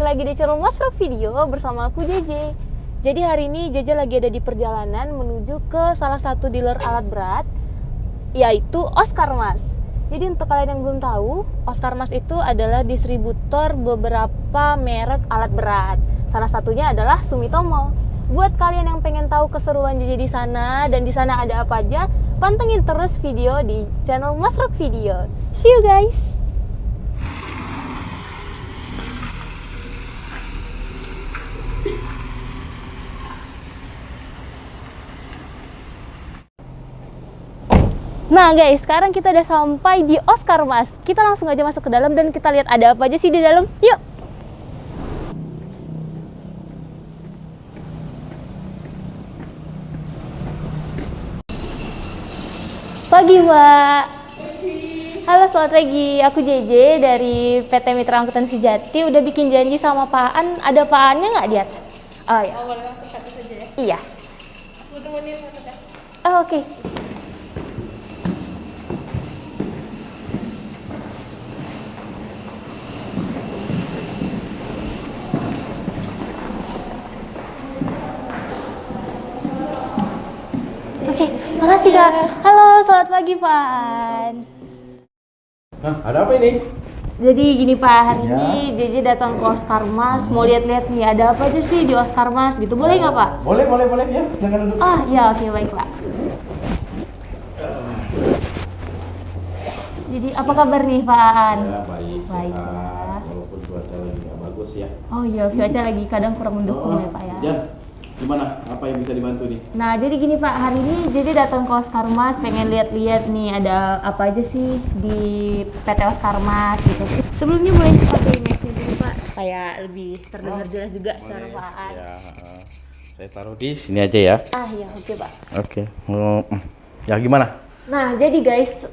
lagi di channel Mas Rock Video bersama aku JJ. Jadi hari ini JJ lagi ada di perjalanan menuju ke salah satu dealer alat berat, yaitu Oscar Mas. Jadi untuk kalian yang belum tahu, Oscar Mas itu adalah distributor beberapa merek alat berat. Salah satunya adalah Sumitomo. Buat kalian yang pengen tahu keseruan JJ di sana dan di sana ada apa aja, pantengin terus video di channel Mas Rock Video. See you guys. Nah guys, sekarang kita udah sampai di Oscar Mas. Kita langsung aja masuk ke dalam dan kita lihat ada apa aja sih di dalam. Yuk. Pagi, Mbak. Halo, selamat pagi. Aku JJ dari PT Mitra Angkutan Sujati. Udah bikin janji sama Pak An. Ada Pak Annya nggak di atas? Oh ya. Oh, boleh langsung satu saja ya? Iya. Aku temenin satu kan? Oh, oke. Oke, makasih Kak. Halo, selamat pagi Pak An. Hah, ada apa ini? Jadi gini Pak, hari Ya. ini JJ datang ke Oscar Mas, mau lihat-lihat nih ada apa aja sih di Oscar Mas gitu. Boleh nggak Pak? Boleh ya. Silakan duduk. Ah, ya oke baik Pak. Jadi apa kabar nih Pak An? Ya, baik, Baik, sehat. ya. Walaupun cuaca lagi nggak bagus ya. Oh iya, cuaca lagi kadang kurang mendukung ya Pak ya. Jan, gimana? Apa yang bisa dibantu nih? Nah, jadi gini Pak, hari ini JJ datang ke Oscar Mas, pengen lihat-lihat nih ada apa aja sih di PT Oscar Mas gitu. Sebelumnya boleh pakai mic-nya dulu Pak, supaya lebih terdengar jelas juga suara Pak An. Ya, saya taruh di sini aja ya. Ah iya, oke Pak. Oke. Ya gimana? Nah, jadi guys,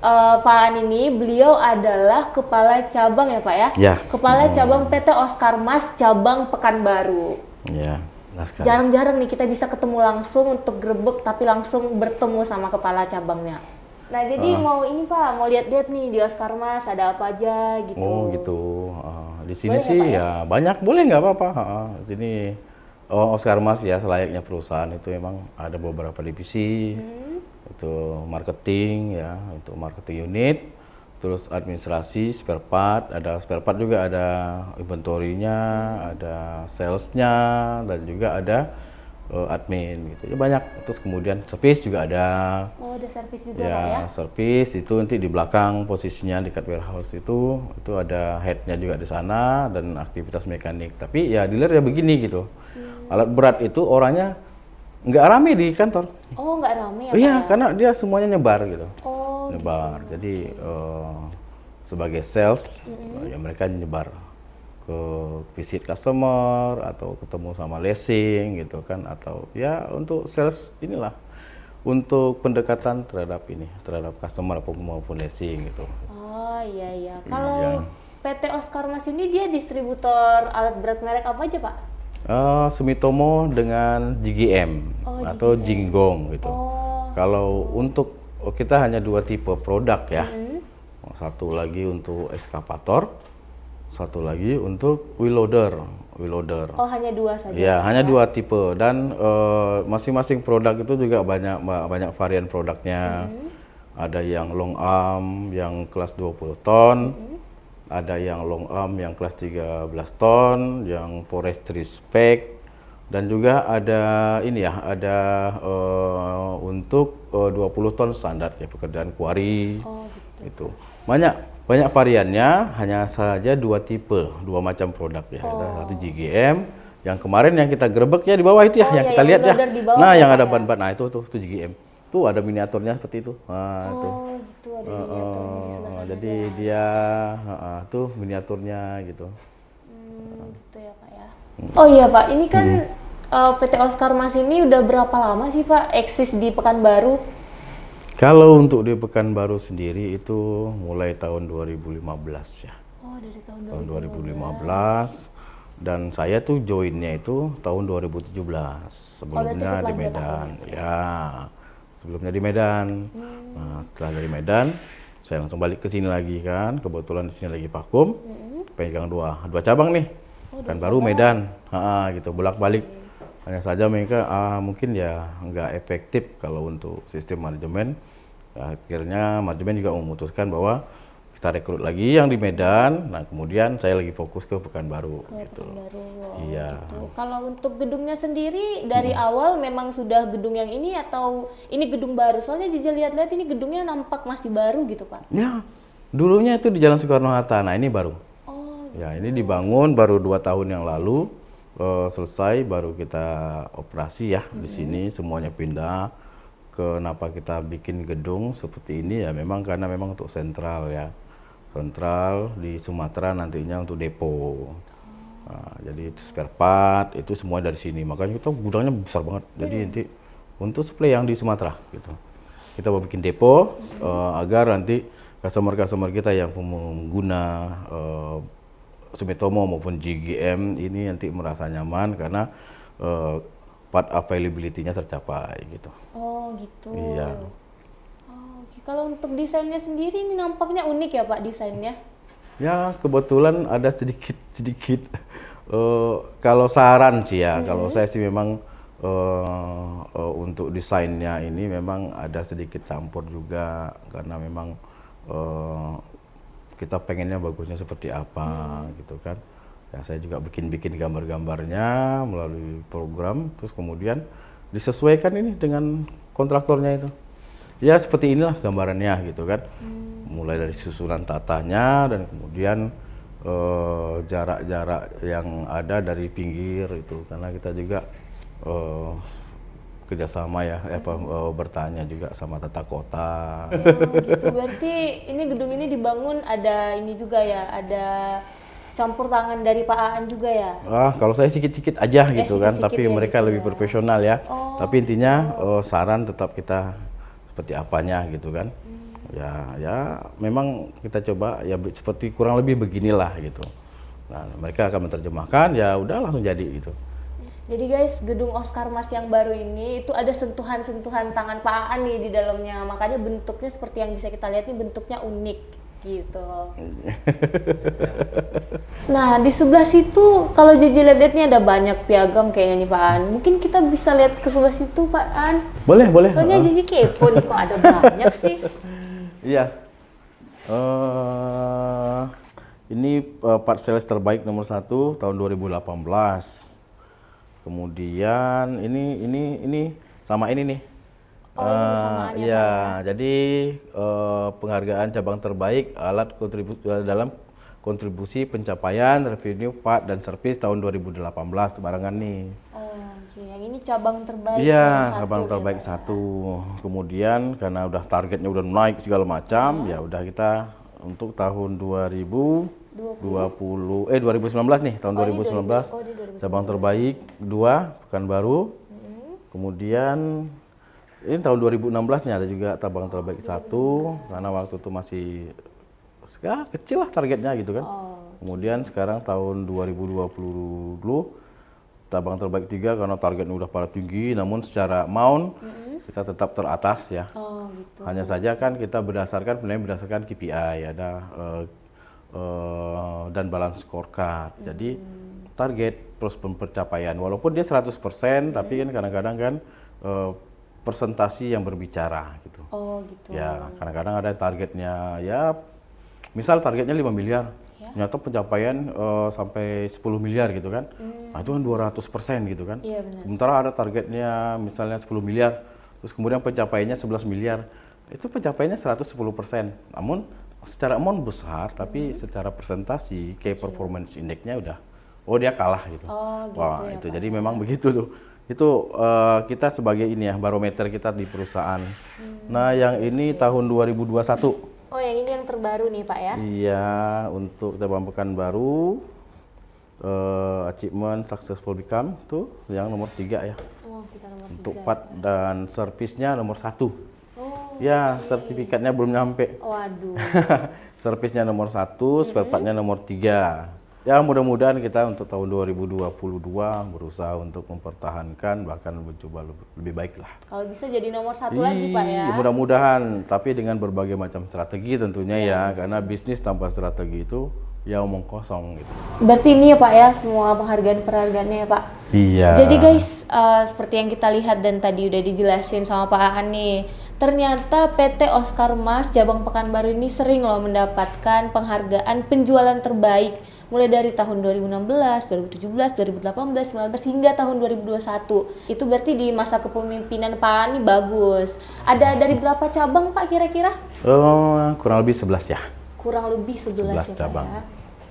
Pak An ini beliau adalah kepala cabang ya Pak ya? Ya. Kepala cabang PT Oscar Mas cabang Pekanbaru. Ya, jelas sekali. Jarang-jarang nih kita bisa ketemu langsung untuk grebek tapi langsung bertemu sama kepala cabangnya. Nah, jadi mau ini Pak, mau lihat-lihat nih di Oscar Mas ada apa aja gitu. Oh gitu. Di sini Boleh sih nggak, Pak, ya banyak, boleh nggak apa-apa. Sini Oscar Mas ya selayaknya perusahaan itu memang ada beberapa divisi. Itu marketing ya, untuk marketing unit, terus administrasi, spare part, ada spare part juga, ada inventory-nya, ada salesnya, dan juga ada admin gitu. Ya banyak. Terus kemudian service juga ada. Oh, ada servis juga Pak ya? Ya, service itu nanti di belakang posisinya dekat warehouse itu ada headnya juga di sana dan aktivitas mekanik. Tapi ya dealer ya begini gitu. Alat berat itu orangnya nggak rame di kantor. Oh, nggak rame ya Pak Iya, ya? karena dia semuanya nyebar gitu. Oh, Nyebar. Jadi sebagai sales ya mereka nyebar ke visit customer atau ketemu sama leasing gitu kan, atau ya untuk sales inilah untuk pendekatan terhadap customer maupun leasing gitu. Oh, iya iya. Iya. Kalau PT Oscar Mas ini dia distributor alat berat merek apa aja Pak? Sumitomo dengan GGM Oh, atau GGM. Jinggong gitu. Oh. Kalau untuk kita hanya dua tipe produk ya. Satu lagi untuk eskavator, satu lagi untuk wheel loader. Oh, hanya dua saja. Ya, Pak, hanya dua tipe dan masing-masing produk itu juga banyak varian produknya. Ada yang long arm yang kelas 20 ton. Ada yang long arm yang kelas 13 ton, yang forestry spec, dan juga ada ini ya, ada untuk 20 ton standar ya, pekerjaan quarry. Oh, gitu. Itu banyak variannya, hanya saja dua tipe, dua macam produk ya. Ada satu GGM yang kemarin yang kita gerebek ya di bawah itu ya, Oh, yang iya, kita yang lihat ya. loader di bawah Nah, ya, yang Pak, ada ya? ban-ban, nah itu GGM. Tuh ada miniaturnya seperti itu. Nah, itu. Oh, gitu ada miniaturnya di sebelah kanan Jadi ada. dia tuh miniaturnya gitu. Gitu ya Pak ya. Oh iya Pak, ini kan PT Oscar Mas ini udah berapa lama sih Pak eksis di Pekanbaru? Kalau untuk di Pekanbaru sendiri itu mulai tahun 2015 ya. Oh, dari tahun Tahun 2015. 2015 dan saya tuh joinnya itu tahun 2017. Sebelumnya setelah di 2 Medan. tahun Ya. Sebelumnya di Medan. Nah, setelah dari Medan saya langsung balik ke sini lagi kan. Kebetulan di sini lagi vakum. Pegang dua cabang nih. Oh, 2 Pekanbaru, cabang. Medan, gitu bolak-balik. Hanya saja mereka mungkin ya nggak efektif kalau untuk sistem manajemen. Akhirnya manajemen juga memutuskan bahwa kita rekrut lagi yang di Medan. Nah kemudian saya lagi fokus ke Pekanbaru. Ke Gitu. Pekanbaru. Oh, Iya. gitu. Kalau untuk gedungnya sendiri dari awal memang sudah gedung yang ini atau ini gedung baru? Soalnya Jeje lihat-lihat ini gedungnya nampak masih baru gitu Pak. Ya, dulunya itu di Jalan Soekarno-Hatta. Nah ini baru. Oh, Ya ini dibangun baru 2 tahun yang lalu. Selesai baru kita operasi ya di sini semuanya pindah. Kenapa kita bikin gedung seperti ini ya memang karena memang untuk sentral ya, sentral di Sumatera nantinya untuk depo. Nah, jadi spare part itu semua dari sini, makanya kita gudangnya besar banget. Jadi nanti untuk supply yang di Sumatera gitu, kita mau bikin depo agar nanti customer kita yang pengguna Sumitomo maupun GGM ini nanti merasa nyaman karena part availability-nya tercapai gitu. oh gitu. Iya. Oh, oke. Kalau untuk desainnya sendiri ini nampaknya unik ya Pak desainnya. Ya kebetulan ada sedikit kalau saran sih ya, kalau saya sih memang untuk desainnya ini memang ada sedikit campur juga karena memang kita pengennya bagusnya seperti apa gitu kan. Ya saya juga bikin gambar-gambarnya melalui program, terus kemudian disesuaikan ini dengan kontraktornya itu. Ya seperti inilah gambarannya gitu kan. Mulai dari susunan tatanya dan kemudian jarak-jarak yang ada dari pinggir itu karena kita juga kerjasama ya bertanya juga sama tata kota. Oh gitu. Berarti ini gedung ini dibangun ada ini juga ya, ada campur tangan dari Pak Aan juga ya? Kalau saya sikit-sikit aja gitu kan, sikit-sikit tapi ya mereka gitu lebih ya. profesional ya. Oh. Tapi intinya saran tetap kita seperti apanya gitu kan. Ya memang kita coba ya seperti kurang lebih beginilah gitu. Nah mereka akan menerjemahkan ya udah langsung jadi gitu. Jadi guys, gedung Oscar Mas yang baru ini itu ada sentuhan-sentuhan tangan Pak Aan nih di dalamnya. Makanya bentuknya seperti yang bisa kita lihat nih, bentuknya unik gitu. Nah, di sebelah situ kalau Jeje lihat nih ada banyak piagam kayaknya nih Pak Aan. Mungkin kita bisa lihat ke sebelah situ Pak Aan. Boleh. Soalnya Jeje kepo nih kok ada banyak sih. Iya. Ini part sales terbaik nomor 1 tahun 2018. Kemudian ini sama ini nih. Oh, ini persamaannya, Iya, Pak, ya? jadi penghargaan cabang terbaik alat dalam kontribusi pencapaian revenue part dan service tahun 2018 barengan nih. Oh, oke. Yang ini cabang terbaik. Iya, nomor cabang ya, terbaik Pak, ya? 1. Kemudian karena udah targetnya udah naik segala macam, ya udah kita untuk tahun 2019 nih, tahun Oh, ini 2019 oh, di 2019. cabang terbaik 2 Pekanbaru. Kemudian ini tahun 2016 nih ada juga cabang terbaik 1 karena waktu itu masih kecil lah targetnya gitu kan. Kemudian sekarang tahun 2020 cabang terbaik 3 karena targetnya udah pada tinggi, namun secara amount kita tetap teratas ya. Oh, gitu. Hanya saja kan kita penilaian berdasarkan KPI ada dan balance scorecard. Jadi target plus pencapaian walaupun dia 100% tapi kan kadang-kadang kan persentasi yang berbicara gitu. Oh, gitu. Ya, kadang-kadang ada targetnya ya misal targetnya 5 miliar. Ternyata pencapaian sampai 10 miliar gitu kan. Nah, itu kan 200% gitu kan. Iya, benar. Sementara ada targetnya misalnya 10 miliar, terus kemudian pencapaiannya 11 miliar. Itu pencapaiannya 110%. Namun secara amount besar, tapi secara presentasi key performance index-nya udah dia kalah gitu. Oh, gitu. Wah, ya, itu Pak. jadi memang begitu tuh. Itu kita sebagai ini ya barometer kita di perusahaan. Nah, yang ini tahun 2021. Oh, yang ini yang terbaru nih, Pak ya? Iya, untuk cabang Pekanbaru achievement successful become tuh yang nomor 3 ya. Oh, kita nomor Untuk 3. part dan servisnya nomor 1. Oh, Ya, sertifikatnya belum nyampe. waduh. Servisnya nomor 1, spare partnya nomor 3. Ya, mudah-mudahan kita untuk tahun 2022 berusaha untuk mempertahankan bahkan mencoba lebih baik lah. Kalau bisa jadi nomor 1 lagi, Pak ya? Iya, mudah-mudahan, tapi dengan berbagai macam strategi tentunya ya, karena bisnis tanpa strategi itu ya omong kosong gitu. Berarti ini ya Pak ya semua penghargaan-penghargaannya ya Pak. Iya. Jadi guys, seperti yang kita lihat dan tadi udah dijelasin sama Pak Aan nih, ternyata PT Oscar Mas Cabang Pekanbaru ini sering loh mendapatkan penghargaan penjualan terbaik mulai dari tahun 2016, 2017, 2018, 2019 hingga tahun 2021. Itu berarti di masa kepemimpinan Pak Aan ini bagus. Ada dari berapa cabang Pak kira-kira? Kurang lebih 11 ya. Kurang lebih 11 ya Pak cabang. ya.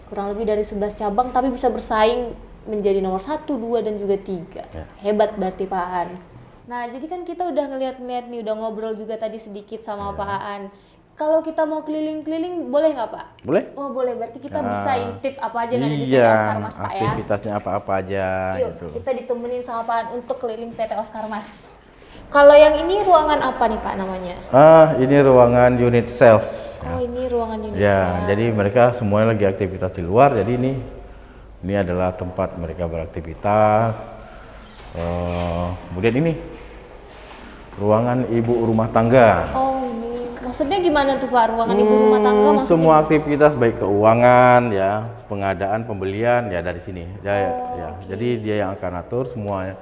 Kurang lebih dari 11 cabang tapi bisa bersaing menjadi nomor 1, 2 dan juga 3. Ya. Hebat berarti Pak Aan. Nah, jadi kan kita udah ngeliat-ngeliat nih, udah ngobrol juga tadi sedikit sama Pak Aan. Kalau kita mau keliling-keliling boleh nggak Pak? Boleh? Oh boleh, berarti kita bisa intip apa aja yang ada di PT Iya, Oscar Mas Pak ya. aktivitasnya apa-apa aja Yuk, gitu. kita ditemenin sama Pak Aan untuk keliling PT Oscar Mas. Kalau yang ini ruangan apa nih Pak namanya? Ini ruangan unit sales. Oh ini ruangan unit Ya, sales. jadi mereka semuanya lagi aktivitas di luar. Jadi ini adalah tempat mereka beraktivitas. Kemudian ini ruangan ibu rumah tangga. Oh ini, maksudnya gimana tuh Pak ruangan ibu rumah tangga maksudnya? Semua aktivitas baik keuangan, ya, pengadaan, pembelian, ya dari sini. Ya. Jadi dia yang akan atur semuanya.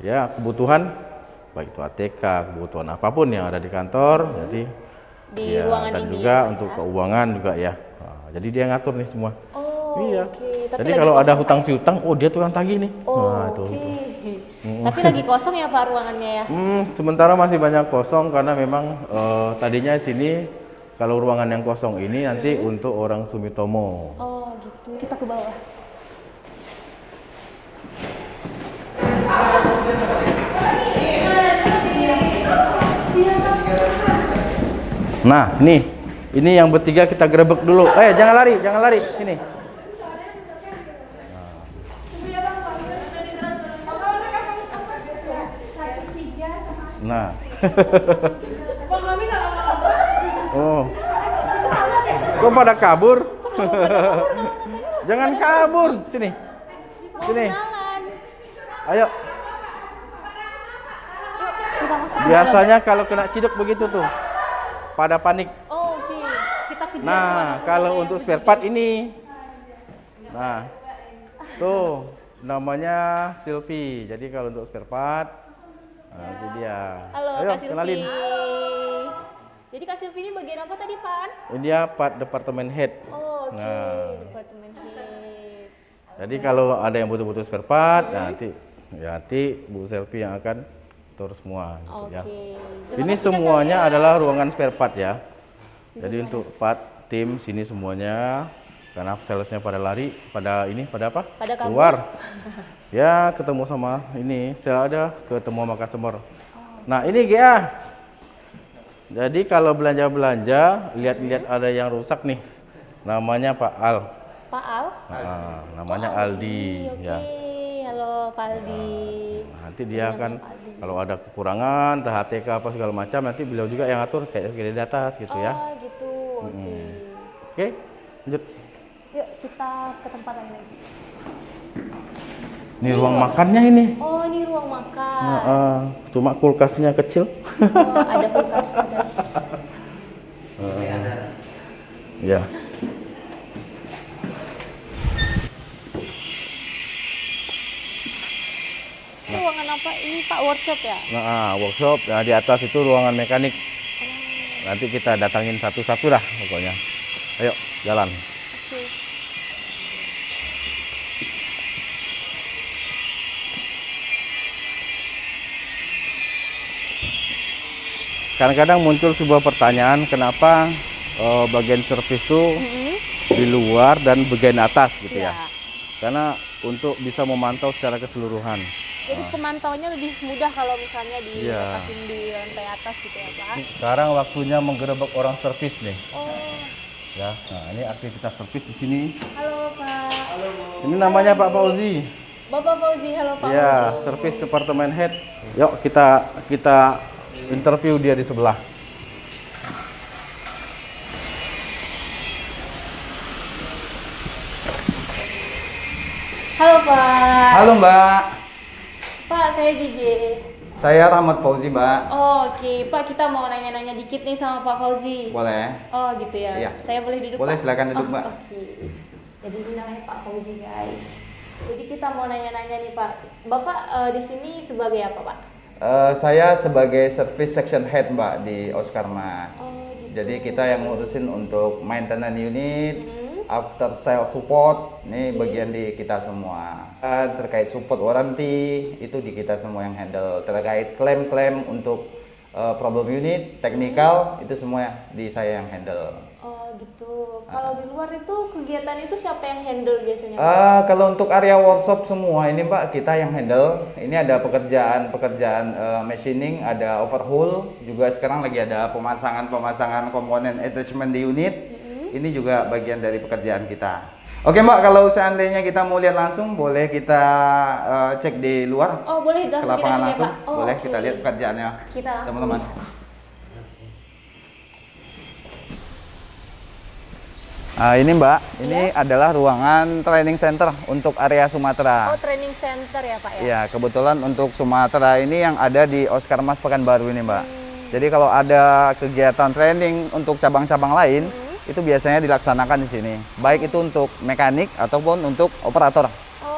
Ya, kebutuhan baik itu ATK, kebutuhan apapun yang ada di kantor, jadi Di ya, ruangan dan ini juga ya, Pak, untuk ya? keuangan juga ya. Nah, jadi dia ngatur nih semua. Oh, Iya. oke. Tapi Jadi lagi kalau ada kosong, hutang Pak, ya? piutang, oh dia tukang tagih nih. Oh, Nah, itu. oke. Tapi lagi kosong ya Pak ruangannya ya? Sementara masih banyak kosong karena memang tadinya sini kalau ruangan yang kosong ini nanti untuk orang Sumitomo. Oh gitu. Kita ke bawah. Nah, ini yang bertiga kita grebek dulu. Jangan lari, sini. Nah. Oh. Kok pada kabur? Jangan kabur, sini. Mau Sini. kenalan. Ayo. Kita masuk. Biasanya kalau kena ciduk begitu tuh. Pada panik. Oh, oke. Kita kejar. Nah, kalau untuk spare part ini. Nah. Tuh, namanya Silvi. Jadi kalau untuk spare part, nah, itu dia. Halo Ayo, Kak Silvi. kenalin. Jadi Kak Silvi ini bagian apa tadi Pak? Ini dia part departemen head. Oh, oke. Nah. Departemen head. Jadi kalau ada yang butuh-butuh spare part, nanti Bu Selvi yang akan tur semua gitu Oke. ya. Terima Ini kasih, Kak semuanya Selvi. adalah ruangan spare part ya. Jadi untuk part tim sini semuanya karena salesnya pada lari, pada apa? Pada kabur. Keluar. Ya, ketemu sama ini, saya ada ketemu sama customer. Nah, ini GA. Jadi kalau belanja-belanja, lihat-lihat ada yang rusak nih. Namanya Pak Al. Pak Al? Nah, namanya Oh, Aldi Oke, ya. halo Pak Aldi. Nah, nanti dia akan Pak Aldi. kalau ada kekurangan, HTK apa segala macam, nanti beliau juga yang atur kayak di atas gitu ya. Oh gitu, oke. Oke, lanjut. Yuk kita ke tempat lain lagi. Ini ruang makannya ini. Oh ini ruang makan. Cuma kulkasnya kecil. Oh, ada kulkasnya guys. Ya. Ini ruangan apa? Ini Pak workshop ya? Nah, workshop. Nah, di atas itu ruangan mekanik. Nanti kita datangin satu-satu dah pokoknya. Ayo, jalan. Oke. Kadang-kadang muncul sebuah pertanyaan, kenapa bagian servis itu di luar dan bagian atas gitu ya? Iya. Karena untuk bisa memantau secara keseluruhan. Jadi pemantauannya lebih mudah kalau misalnya Iya. diletakin di lantai atas gitu ya Pak? Sekarang waktunya menggerebek orang servis nih. Oh, Ya, nah ini aktivitas servis di sini. halo Pak. Ini namanya Pak Fauzi. Bapak Fauzi, halo Pak Ya, Fauzi. servis departemen head. Yuk kita interview dia di sebelah. Halo Pak. Halo Mbak, Pak, saya JJ. saya Rahmat Fauzi Mbak. Oh, oke. Pak, kita mau nanya-nanya dikit nih sama Pak Fauzi. Boleh? Oh, gitu ya. Iya. Saya boleh duduk, Boleh, Pak? silakan duduk, Oh, Mbak. Oke. Jadi ini namanya Pak Fauzi guys. Jadi kita mau nanya-nanya nih Pak, Bapak di sini sebagai apa Pak? Saya sebagai service section head Mbak di Oscar Mas. Oh, gitu. Jadi kita yang ngurusin untuk maintenance unit, after sale support, ini bagian di kita semua. Terkait support warranty, itu di kita semua yang handle. Terkait klaim-klaim untuk problem unit, technical, itu semua di saya yang handle. Oh gitu. Kalau di luar itu kegiatan itu siapa yang handle biasanya Pak? Kalau untuk area workshop semua ini Mbak kita yang handle. Ini ada pekerjaan machining, ada overhaul, juga sekarang lagi ada pemasangan komponen attachment di unit. Ini juga bagian dari pekerjaan kita. Oke Mbak, kalau seandainya kita mau lihat langsung, boleh kita cek di luar. Oh boleh, ke kita lapangan cek ya langsung. Pak. Oh, Boleh oke. kita lihat pekerjaannya, Kita langsung teman-teman. lihat. Ini Mbak, ini adalah ruangan training center untuk area Sumatera. Oh training center ya Pak ya? Iya, kebetulan untuk Sumatera ini yang ada di Oscar Mas Pekanbaru ini Mbak. Jadi kalau ada kegiatan training untuk cabang-cabang lain, itu biasanya dilaksanakan di sini. Baik itu untuk mekanik ataupun untuk operator.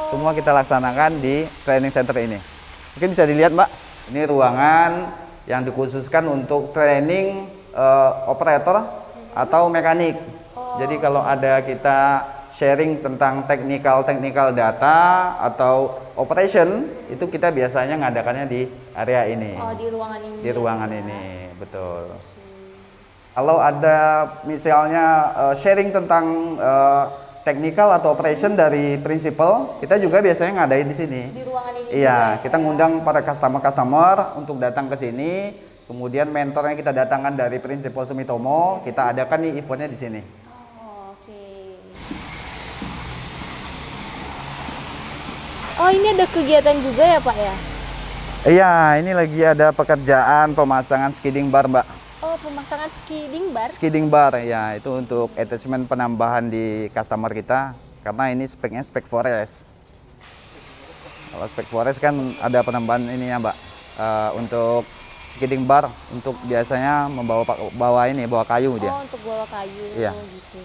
Semua kita laksanakan di training center ini. Mungkin bisa dilihat Mbak, ini ruangan yang dikhususkan untuk training operator atau mekanik. Jadi kalau ada kita sharing tentang technical data atau operation, itu kita biasanya ngadakannya di area ini. Oh di ruangan ini. Di ruangan ini, betul. Kalau ada misalnya sharing tentang technical atau operation dari principal, kita juga biasanya ngadain di sini. Di ruangan ini. Iya, juga, kita ya? ngundang para customer untuk datang ke sini. Kemudian mentornya kita datangkan dari Principal Sumitomo, kita adakan nih eventnya di sini. Oh, oke. Oh ini ada kegiatan juga ya Pak ya? Iya, ini lagi ada pekerjaan pemasangan skidding bar Mbak. Oh pemasangan skidding bar? Skidding bar, ya itu untuk attachment penambahan di customer kita. Karena ini speknya spek forest. Kalau spek forest kan ada penambahan ini ya Mbak. Untuk skidding bar, untuk biasanya bawa kayu dia. Oh untuk bawa kayu. Iya. Gitu.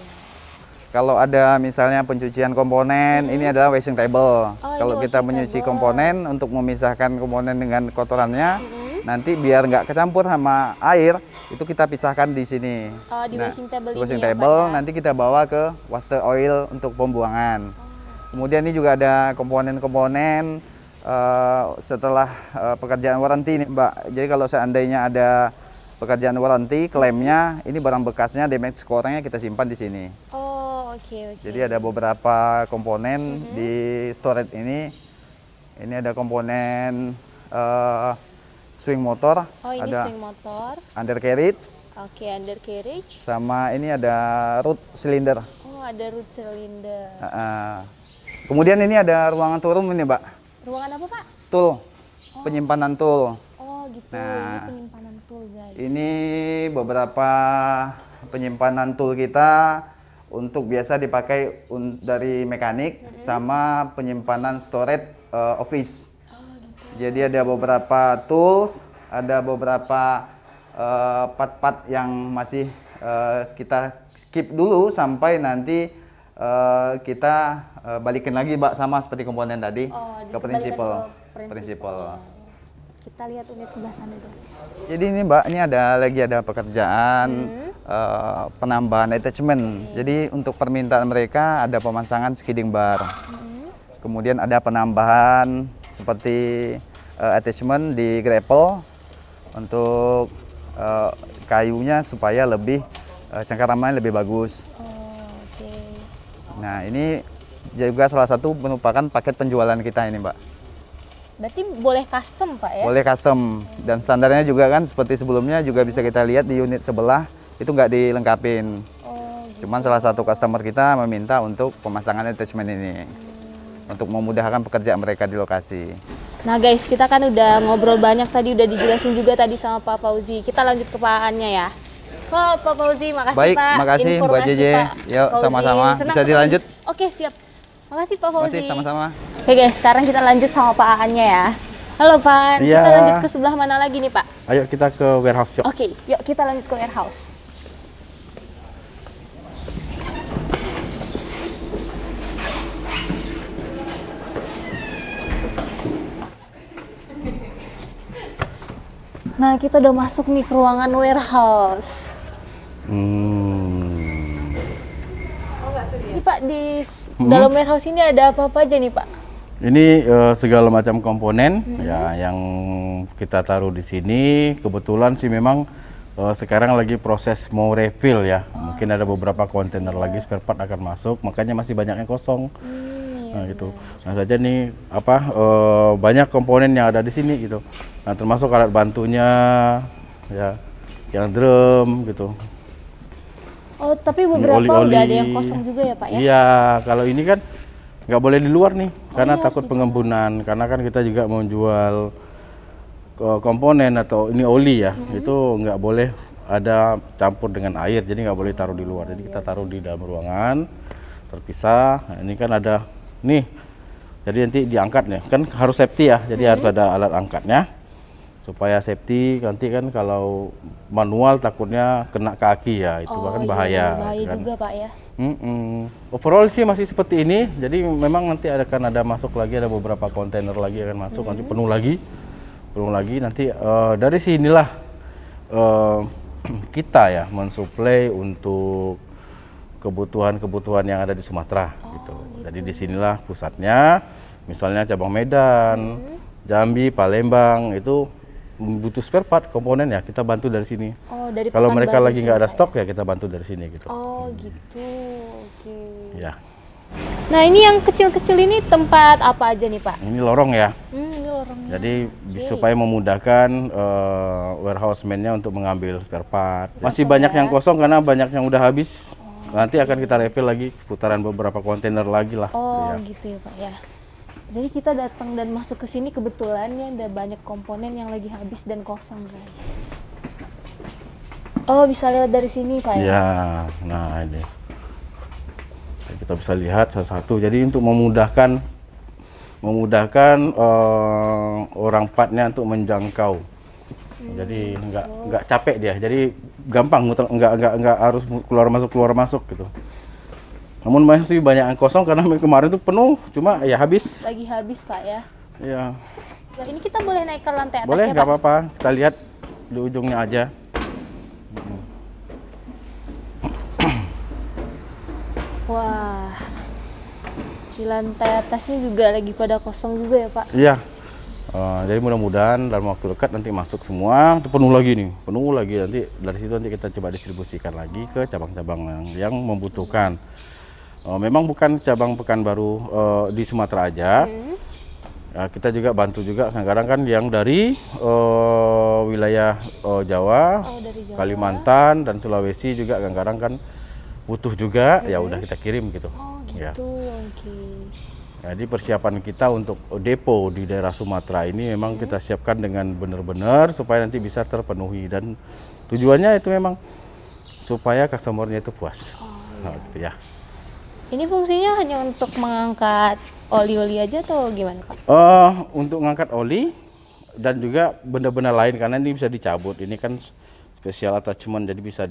Kalau ada misalnya pencucian komponen, ini adalah washing table. Oh, Kalau ini kita washing menyuci table. komponen untuk memisahkan komponen dengan kotorannya, nanti biar nggak kecampur sama air, itu kita pisahkan di sini. Oh di washing table di ini washing ya, table Pak, ya? nanti kita bawa ke waster oil untuk pembuangan. Kemudian ini juga ada komponen-komponen setelah pekerjaan warranty ini Mbak. Jadi kalau seandainya ada pekerjaan warranty, klaimnya, ini barang bekasnya, damage score-nya kita simpan di sini. Oh oke. Jadi ada beberapa komponen di storage ini. Ini ada komponen swing motor, Oh ini ada swing motor. undercarriage, Oke undercarriage. sama ini ada root cylinder. Oh ada root cylinder. Kemudian ini ada ruangan turun ini Mbak, Ruangan apa Pak? tool, penyimpanan tool. Oh gitu. Nah, Ini penyimpanan tool guys. Ini beberapa penyimpanan tool kita untuk biasa dipakai dari mekanik, sama penyimpanan storage office. Oh gitu. Jadi ada beberapa tools, ada beberapa part-part yang masih kita skip dulu sampai nanti kita balikin lagi Mbak, sama seperti komponen tadi ke dikembalikan prinsipal. ke prinsipal. Kita lihat unit sebelah sana dulu. Jadi ini Mbak, ini lagi ada pekerjaan penambahan attachment. Jadi untuk permintaan mereka ada pemasangan skidding bar. Kemudian ada penambahan seperti attachment di grapple untuk kayunya supaya lebih cengkeramannya lebih bagus. Oh, oke. Nah, ini juga salah satu merupakan paket penjualan kita ini Mbak. Berarti boleh custom Pak ya? Boleh custom, dan standarnya juga kan seperti sebelumnya juga bisa kita lihat di unit sebelah itu nggak dilengkapin. Oh, Cuman salah satu customer kita meminta untuk pemasangan attachment ini untuk memudahkan pekerjaan mereka di lokasi. Nah guys, kita kan udah ngobrol banyak tadi, udah dijelasin juga tadi sama Pak Fauzi. Kita lanjut ke Pak Annya ya. Oh, Pak Fauzi, makasih Baik, Pak. makasih Mbak Informasi, Jeje. Pak Yuk, Fauzi. sama-sama. Senang Bisa ketemu. dilanjut? Oke, siap. Makasih Pak Fauzi. Masih sama-sama. Oke guys, sekarang kita lanjut sama Pak Annya ya. Halo Pak, Iya. kita lanjut ke sebelah mana lagi nih Pak? Ayo kita ke warehouse shop. Oke, yuk kita lanjut ke warehouse. Nah, kita udah masuk nih ke ruangan warehouse. Ini Pak, di dalam warehouse ini ada apa-apa aja nih Pak? Ini segala macam komponen ya yang kita taruh di sini. Kebetulan sih memang sekarang lagi proses mau refill ya. Mungkin ada beberapa kontainer lagi spare part akan masuk, makanya masih banyak yang kosong. Nah gitu. Nah saja nih apa banyak komponen yang ada di sini gitu. Nah termasuk alat bantunya ya, yang drum gitu. Oh, tapi beberapa Oli-oli. udah ada yang kosong juga ya Pak ya? Iya, kalau ini kan nggak boleh di luar nih, karena ini takut harus di pengembunan. Karena kan kita juga mau jual komponen atau ini oli ya, itu nggak boleh ada campur dengan air, jadi nggak boleh taruh di luar. Jadi kita taruh di dalam ruangan terpisah. Nah, ini kan ada nih, jadi nanti diangkat nih, kan harus safety ya, jadi harus ada alat angkatnya supaya safety. Nanti kan kalau manual takutnya kena kaki ya, itu bahkan bahaya. Bahaya kan. juga Pak ya. Overall sih masih seperti ini, jadi memang nanti akan ada masuk lagi, ada beberapa kontainer lagi akan masuk, nanti penuh lagi nanti dari sinilah kita ya mensuplai untuk kebutuhan yang ada di Sumatera gitu. Jadi di sinilah pusatnya, misalnya cabang Medan, Jambi, Palembang itu butuh spare part komponen ya, kita bantu dari sini. Oh, dari Kalau mereka Pekanbaru lagi nggak ada sini, Pak, stok ya kita bantu dari sini gitu. Oh gitu, oke. Ya, Nah ini yang kecil-kecil ini tempat apa aja nih Pak? ini lorong ya. Ini lorongnya. Jadi supaya memudahkan warehouseman-nya untuk mengambil spare part. Masih banyak yang kosong karena banyak yang udah habis. Nanti akan kita refill lagi seputaran beberapa kontainer lagi lah. Oh Ya. gitu ya Pak ya. Jadi kita datang dan masuk ke sini kebetulan ya ada banyak komponen yang lagi habis dan kosong guys. Oh bisa lihat dari sini Pak ya? Ya, nah ini. Kita bisa lihat satu-satu. Jadi untuk memudahkan orang partnya untuk menjangkau. Jadi nggak capek dia. Jadi gampang, nggak harus keluar masuk gitu. Namun masih banyak yang kosong karena kemarin itu penuh, cuma ya habis. Lagi habis Pak ya. Iya. Nah, ini kita boleh naik ke lantai atas Boleh, ya nggak Pak? apa-apa. Kita lihat di ujungnya aja. Wah, di lantai atasnya juga lagi pada kosong juga ya Pak? Iya. Jadi mudah-mudahan dalam waktu dekat nanti masuk semua, itu penuh lagi nih, penuh lagi. Nanti dari situ nanti kita coba distribusikan lagi ke cabang-cabang yang membutuhkan. Memang bukan cabang Pekanbaru di Sumatera aja. Ya, kita juga bantu juga sekarang kan yang dari wilayah Jawa, dari Jawa. Kalimantan dan Sulawesi juga kadang-kadang kan butuh juga. Ya udah kita kirim gitu. Oh Ya. gitu, oke. Jadi persiapan kita untuk depo di daerah Sumatera ini memang kita siapkan dengan benar-benar supaya nanti bisa terpenuhi, dan tujuannya itu memang supaya customer-nya itu puas. Nah, gitu ya. Ini fungsinya hanya untuk mengangkat oli-oli aja atau gimana Pak? Untuk ngangkat oli dan juga benda-benda lain karena ini bisa dicabut. Ini kan special attachment, jadi bisa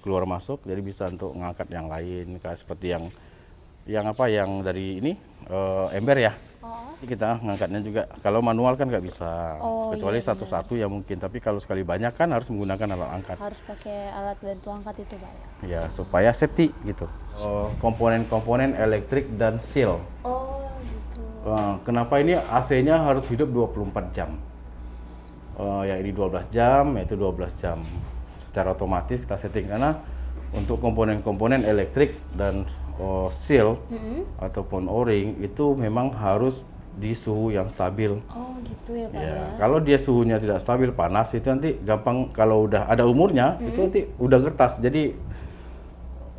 keluar masuk, jadi bisa untuk ngangkat yang lain kayak seperti yang dari ini ember ya. Kita ngangkatnya juga. Kalau manual kan nggak bisa, kecuali satu-satu ya mungkin. Tapi kalau sekali banyak kan harus menggunakan alat angkat. Harus pakai alat bantu angkat itu Pak ya? Ya supaya safety gitu. Komponen-komponen elektrik dan seal. Oh gitu. Kenapa ini AC-nya harus hidup 24 jam? Ya ini 12 jam, yaitu 12 jam. Secara otomatis kita setting karena untuk komponen-komponen elektrik dan seal ataupun o-ring itu memang harus di suhu yang stabil. Oh gitu ya Pak Ya, ya? kalau dia suhunya tidak stabil, panas, itu nanti gampang, kalau udah ada umurnya itu nanti udah gertas. Jadi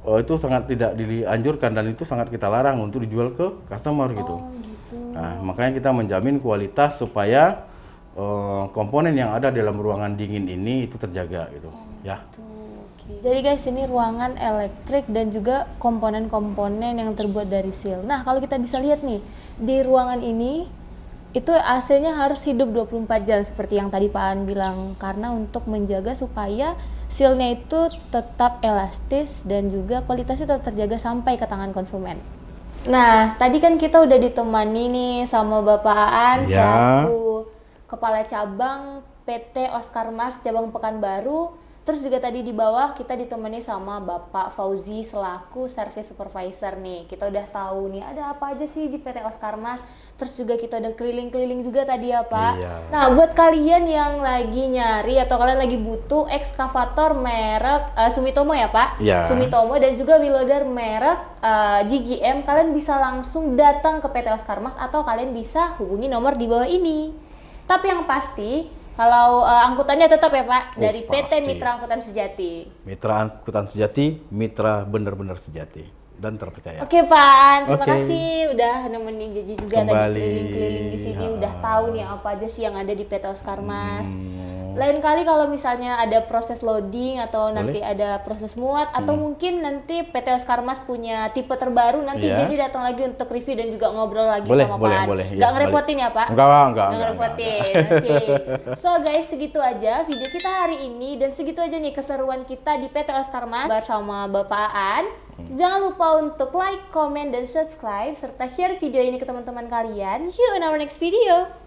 itu sangat tidak dianjurkan dan itu sangat kita larang untuk dijual ke customer gitu. Oh gitu. Nah, makanya kita menjamin kualitas supaya komponen yang ada dalam ruangan dingin ini itu terjaga gitu. Ya. Oke. Jadi guys, ini ruangan elektrik dan juga komponen-komponen yang terbuat dari seal. Nah, kalau kita bisa lihat nih, di ruangan ini itu AC-nya harus hidup 24 jam seperti yang tadi Pak An bilang, karena untuk menjaga supaya seal-nya itu tetap elastis dan juga kualitasnya tetap terjaga sampai ke tangan konsumen. Nah, tadi kan kita udah ditemani nih sama Bapak Aan Ya. selaku Kepala Cabang PT Oscar Mas cabang Pekanbaru. Terus juga tadi di bawah kita ditemani sama Bapak Fauzi selaku service supervisor nih. Kita udah tahu nih ada apa aja sih di PT Oscar Mas. Terus juga kita udah keliling-keliling juga tadi ya Pak. Iya. Nah buat kalian yang lagi nyari atau kalian lagi butuh ekskavator merek Sumitomo ya Pak. Iya. Sumitomo dan juga wheel loader merek GGM, kalian bisa langsung datang ke PT Oscar Mas atau kalian bisa hubungi nomor di bawah ini. Tapi yang pasti kalau angkutannya tetap ya Pak, dari PT pasti. Mitra Angkutan Sejati. Mitra Angkutan Sejati, mitra benar-benar sejati dan terpercaya. Oke Pak An, terima Oke. kasih udah nemenin Jeje juga tadi Kembali. keliling-keliling di sini, udah tahu nih apa aja sih yang ada di PT Oscar Mas. Hmm. Lain kali kalau misalnya ada proses loading atau nanti Boleh. ada proses muat atau mungkin nanti PT Oscar Mas punya tipe terbaru, nanti Iya. Jeje datang lagi untuk review dan juga ngobrol lagi Boleh, sama boleh, Pak An. boleh. Nggak Iya, ngerepotin ya Pak? Enggak. Ngerepotin. Oke. So guys, segitu aja video kita hari ini dan segitu aja nih keseruan kita di PT Oscar Mas bersama Bapak Aan. Jangan lupa untuk like, comment, dan subscribe serta share video ini ke teman-teman kalian. See you in our next video.